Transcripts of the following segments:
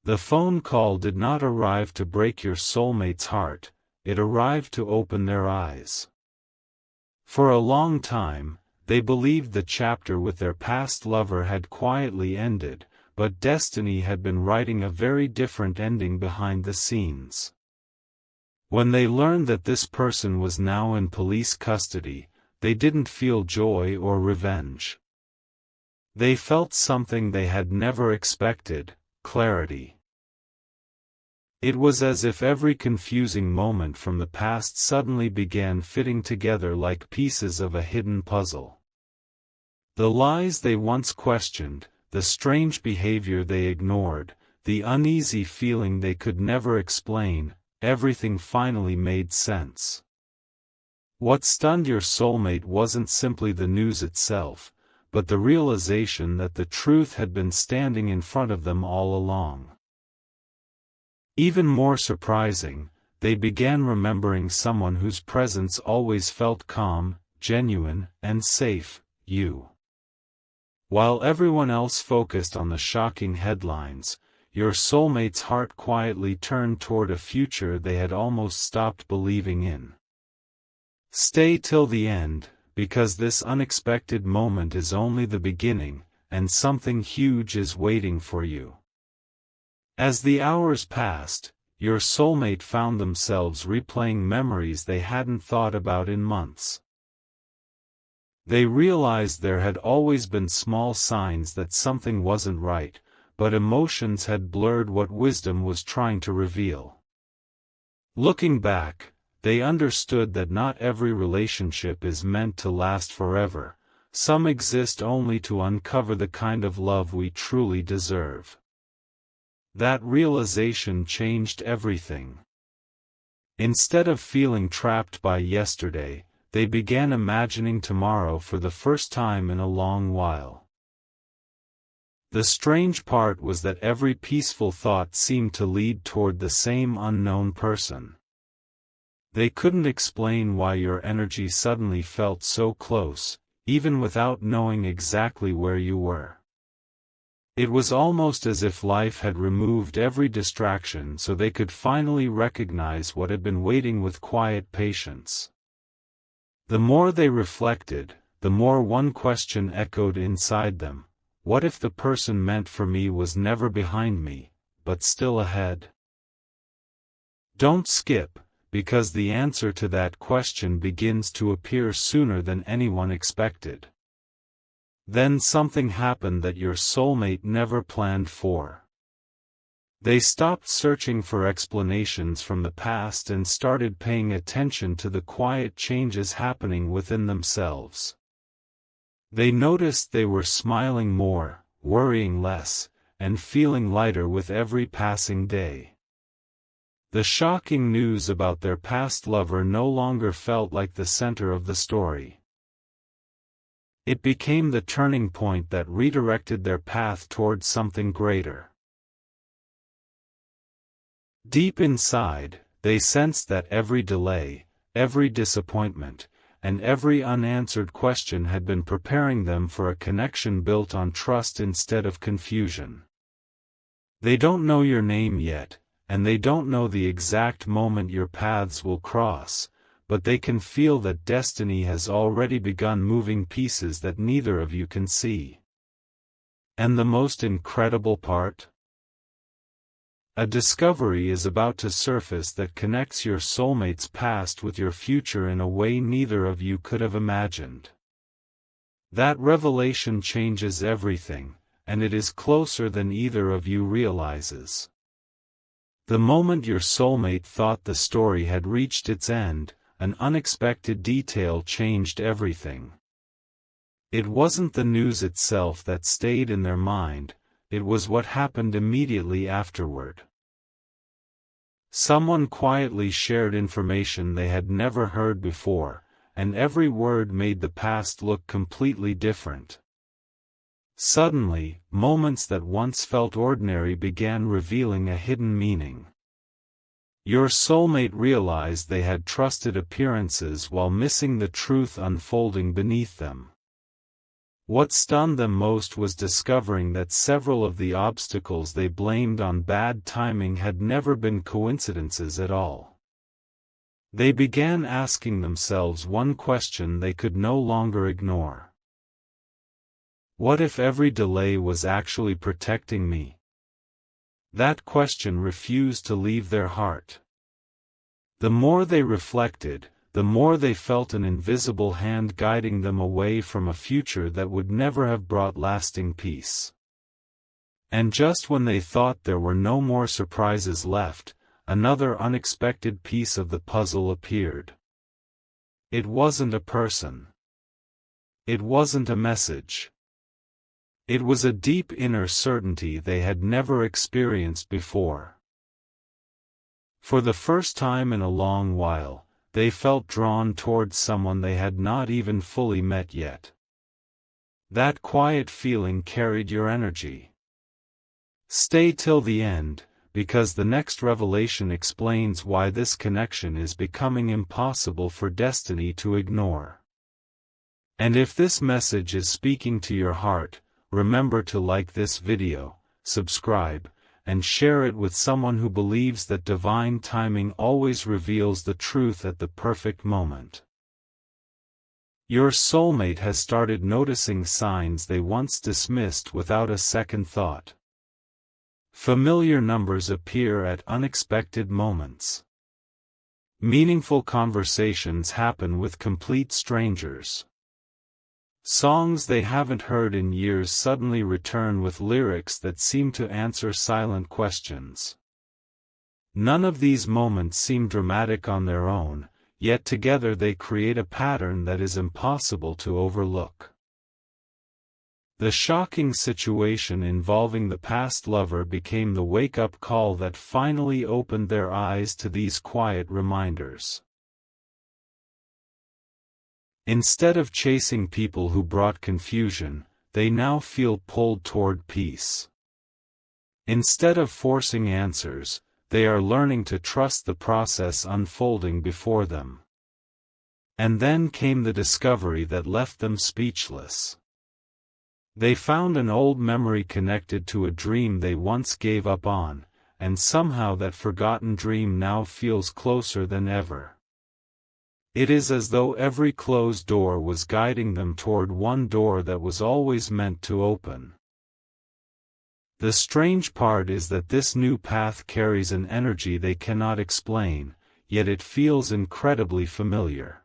The phone call did not arrive to break your soulmate's heart, it arrived to open their eyes. For a long time, they believed the chapter with their past lover had quietly ended, but destiny had been writing a very different ending behind the scenes. When they learned that this person was now in police custody, they didn't feel joy or revenge. They felt something they had never expected: clarity. It was as if every confusing moment from the past suddenly began fitting together like pieces of a hidden puzzle. The lies they once questioned, the strange behavior they ignored, the uneasy feeling they could never explain, everything finally made sense. What stunned your soulmate wasn't simply the news itself, but the realization that the truth had been standing in front of them all along. Even more surprising, they began remembering someone whose presence always felt calm, genuine, and safe: you. While everyone else focused on the shocking headlines, your soulmate's heart quietly turned toward a future they had almost stopped believing in. Stay till the end, because this unexpected moment is only the beginning, and something huge is waiting for you. As the hours passed, your soulmate found themselves replaying memories they hadn't thought about in months. They realized there had always been small signs that something wasn't right, but emotions had blurred what wisdom was trying to reveal. Looking back, they understood that not every relationship is meant to last forever, some exist only to uncover the kind of love we truly deserve. That realization changed everything. Instead of feeling trapped by yesterday, they began imagining tomorrow for the first time in a long while. The strange part was that every peaceful thought seemed to lead toward the same unknown person. They couldn't explain why your energy suddenly felt so close, even without knowing exactly where you were. It was almost as if life had removed every distraction so they could finally recognize what had been waiting with quiet patience. The more they reflected, the more one question echoed inside them: what if the person meant for me was never behind me, but still ahead? Don't skip, because the answer to that question begins to appear sooner than anyone expected. Then something happened that your soulmate never planned for. They stopped searching for explanations from the past and started paying attention to the quiet changes happening within themselves. They noticed they were smiling more, worrying less, and feeling lighter with every passing day. The shocking news about their past lover no longer felt like the center of the story. It became the turning point that redirected their path towards something greater. Deep inside, they sensed that every delay, every disappointment, and every unanswered question had been preparing them for a connection built on trust instead of confusion. They don't know your name yet, and they don't know the exact moment your paths will cross, but they can feel that destiny has already begun moving pieces that neither of you can see. And the most incredible part? A discovery is about to surface that connects your soulmate's past with your future in a way neither of you could have imagined. That revelation changes everything, and it is closer than either of you realizes. The moment your soulmate thought the story had reached its end, an unexpected detail changed everything. It wasn't the news itself that stayed in their mind, it was what happened immediately afterward. Someone quietly shared information they had never heard before, and every word made the past look completely different. Suddenly, moments that once felt ordinary began revealing a hidden meaning. Your soulmate realized they had trusted appearances while missing the truth unfolding beneath them. What stunned them most was discovering that several of the obstacles they blamed on bad timing had never been coincidences at all. They began asking themselves one question they could no longer ignore. What if every delay was actually protecting me? That question refused to leave their heart. The more they reflected, the more they felt an invisible hand guiding them away from a future that would never have brought lasting peace. And just when they thought there were no more surprises left, another unexpected piece of the puzzle appeared. It wasn't a person. It wasn't a message. It was a deep inner certainty they had never experienced before. For the first time in a long while, they felt drawn towards someone they had not even fully met yet. That quiet feeling carried your energy. Stay till the end, because the next revelation explains why this connection is becoming impossible for destiny to ignore. And if this message is speaking to your heart, remember to like this video, subscribe, and share it with someone who believes that divine timing always reveals the truth at the perfect moment. Your soulmate has started noticing signs they once dismissed without a second thought. Familiar numbers appear at unexpected moments. Meaningful conversations happen with complete strangers. Songs they haven't heard in years suddenly return with lyrics that seem to answer silent questions. None of these moments seem dramatic on their own, yet together they create a pattern that is impossible to overlook. The shocking situation involving the past lover became the wake-up call that finally opened their eyes to these quiet reminders. Instead of chasing people who brought confusion, they now feel pulled toward peace. Instead of forcing answers, they are learning to trust the process unfolding before them. And then came the discovery that left them speechless. They found an old memory connected to a dream they once gave up on, and somehow that forgotten dream now feels closer than ever. It is as though every closed door was guiding them toward one door that was always meant to open. The strange part is that this new path carries an energy they cannot explain, yet it feels incredibly familiar.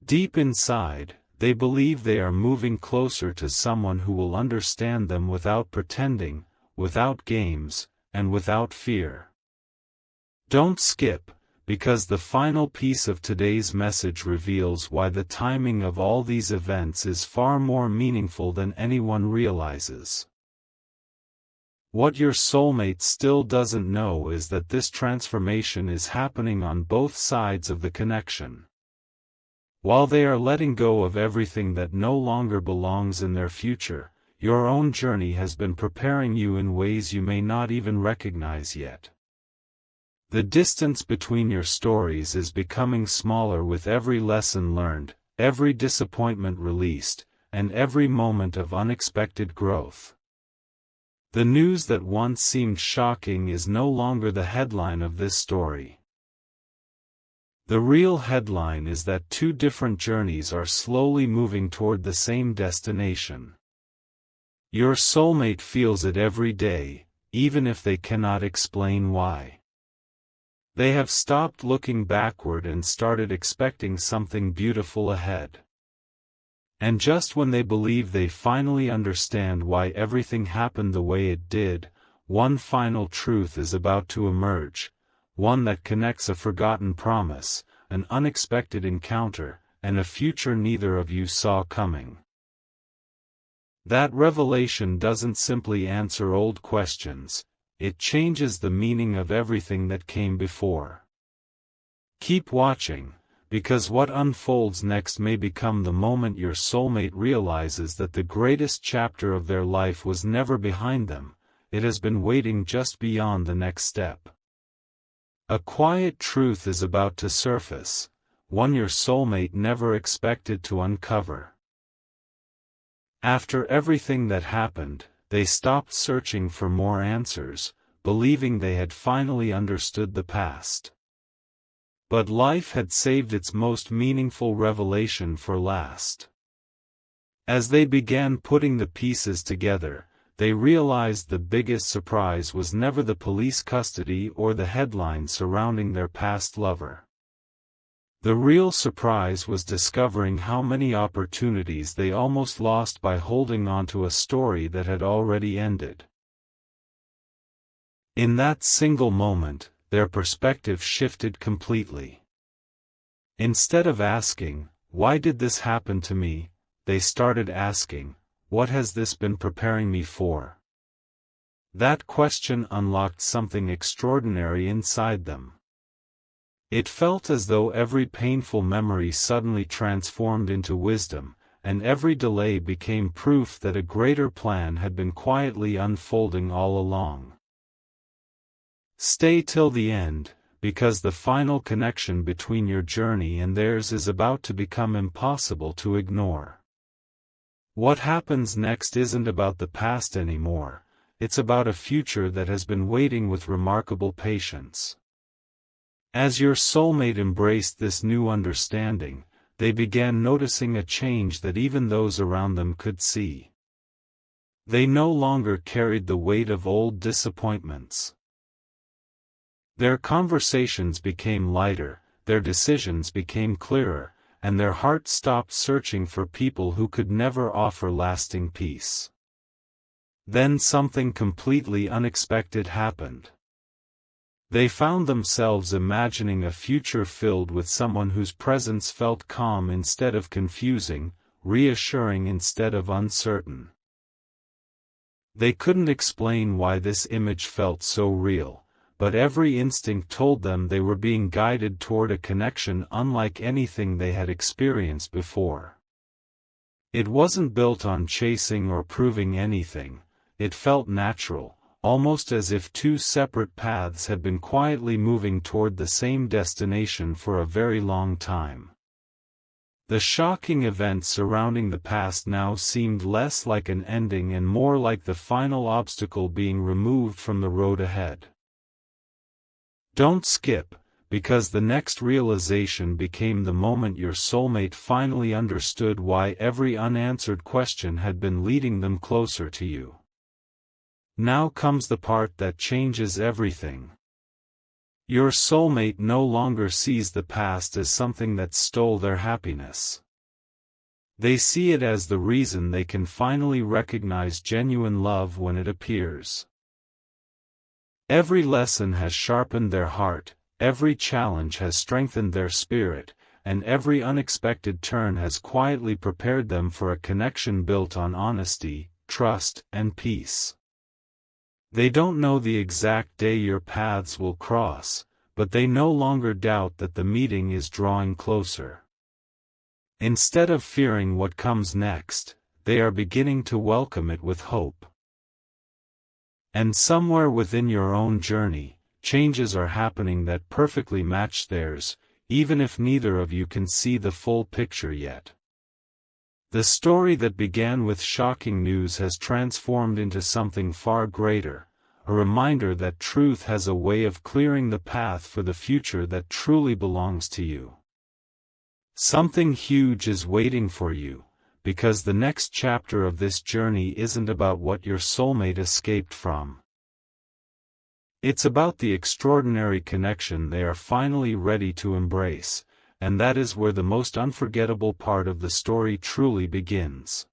Deep inside, they believe they are moving closer to someone who will understand them without pretending, without games, and without fear. Don't skip, because the final piece of today's message reveals why the timing of all these events is far more meaningful than anyone realizes. What your soulmate still doesn't know is that this transformation is happening on both sides of the connection. While they are letting go of everything that no longer belongs in their future, your own journey has been preparing you in ways you may not even recognize yet. The distance between your stories is becoming smaller with every lesson learned, every disappointment released, and every moment of unexpected growth. The news that once seemed shocking is no longer the headline of this story. The real headline is that two different journeys are slowly moving toward the same destination. Your soulmate feels it every day, even if they cannot explain why. They have stopped looking backward and started expecting something beautiful ahead. And just when they believe they finally understand why everything happened the way it did, one final truth is about to emerge, one that connects a forgotten promise, an unexpected encounter, and a future neither of you saw coming. That revelation doesn't simply answer old questions, it changes the meaning of everything that came before. Keep watching, because what unfolds next may become the moment your soulmate realizes that the greatest chapter of their life was never behind them, it has been waiting just beyond the next step. A quiet truth is about to surface, one your soulmate never expected to uncover. After everything that happened, they stopped searching for more answers, believing they had finally understood the past. But life had saved its most meaningful revelation for last. As they began putting the pieces together, they realized the biggest surprise was never the police custody or the headlines surrounding their past lover. The real surprise was discovering how many opportunities they almost lost by holding on to a story that had already ended. In that single moment, their perspective shifted completely. Instead of asking, "Why did this happen to me?" they started asking, "What has this been preparing me for?" That question unlocked something extraordinary inside them. It felt as though every painful memory suddenly transformed into wisdom, and every delay became proof that a greater plan had been quietly unfolding all along. Stay till the end, because the final connection between your journey and theirs is about to become impossible to ignore. What happens next isn't about the past anymore, it's about a future that has been waiting with remarkable patience. As your soulmate embraced this new understanding, they began noticing a change that even those around them could see. They no longer carried the weight of old disappointments. Their conversations became lighter, their decisions became clearer, and their hearts stopped searching for people who could never offer lasting peace. Then something completely unexpected happened. They found themselves imagining a future filled with someone whose presence felt calm instead of confusing, reassuring instead of uncertain. They couldn't explain why this image felt so real, but every instinct told them they were being guided toward a connection unlike anything they had experienced before. It wasn't built on chasing or proving anything, it felt natural, almost as if two separate paths had been quietly moving toward the same destination for a very long time. The shocking events surrounding the past now seemed less like an ending and more like the final obstacle being removed from the road ahead. Don't skip, because the next realization became the moment your soulmate finally understood why every unanswered question had been leading them closer to you. Now comes the part that changes everything. Your soulmate no longer sees the past as something that stole their happiness. They see it as the reason they can finally recognize genuine love when it appears. Every lesson has sharpened their heart, every challenge has strengthened their spirit, and every unexpected turn has quietly prepared them for a connection built on honesty, trust, and peace. They don't know the exact day your paths will cross, but they no longer doubt that the meeting is drawing closer. Instead of fearing what comes next, they are beginning to welcome it with hope. And somewhere within your own journey, changes are happening that perfectly match theirs, even if neither of you can see the full picture yet. The story that began with shocking news has transformed into something far greater, a reminder that truth has a way of clearing the path for the future that truly belongs to you. Something huge is waiting for you, because the next chapter of this journey isn't about what your soulmate escaped from. It's about the extraordinary connection they are finally ready to embrace, and that is where the most unforgettable part of the story truly begins.